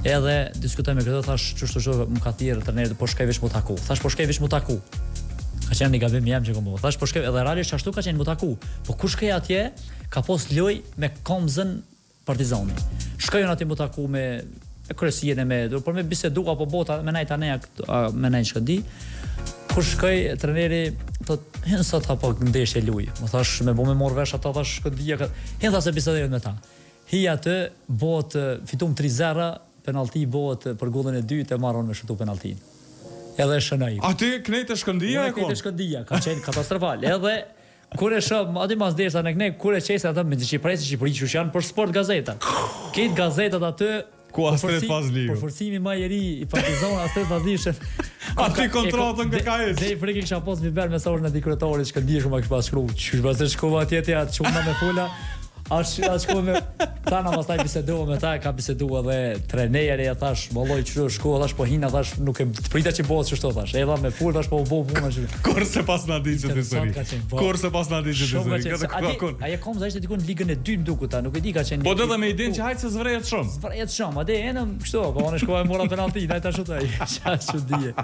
Edhe diskutoj me këtë, thash çështë shoh më ka thirrë trajneri, po shkoj veç mu taku. Thash po shkoj veç mu taku. Ka qenë një gabim jam që komo. Thash po shkoj edhe realisht ashtu ka qenë mu taku. Po kur shkoj atje, ka pos loj me Komzën Partizani. Shkojën aty mu taku me kryesinë me, por me bisedu apo bota me najt aneja me najt shkëndi. Kur shkoj trajneri thot hen sot apo ndeshje luaj. Më thash me bë me morr vesh ata thash shkëndia. Hen tha se bisedoj me ta. Hi atë bëhet fitum 3-0, penallti bëhet për gollin e dytë e marrën me shtu penalltin. Edhe shënoi. Aty knejtë Shkëndia e kom. Knejtë Shkëndia ka qenë katastrofal. Edhe kur e shoh aty mas derisa në knejt, kur e qesë ata me Shqipëri që janë për sport gazeta. Këtë gazetat aty ku Astrid Fazliu. Përforcimi më i ri i Partizanit Astrid Fazliu. Aty kontratën nga KS. Dej frikë kisha pas viber mesazh në dikuratorit Shkëndijë shumë pas shkruaj. Çu pas shkova atje atë çuna me fola. As shkova me tana pastaj bisedova me ta, ka biseduar edhe trajneri, ja thash, valloj çu shkova, thash po hina, thash nuk e prita që bëhet çështo thash. Eva me fol thash po u bë puna çu. Kurse pas na diçë të sëri. Kurse pas na diçë të sëri. Këtë ai Komza ishte diku në ligën e 2 mduket ta, nuk e di ka qenë. Po do të me idenë që hajt se zvrehet shumë. Zvrehet shumë, atë enëm kështu, po unë shkova e mora penaltin, ai tash u thaj. Çfarë çudi.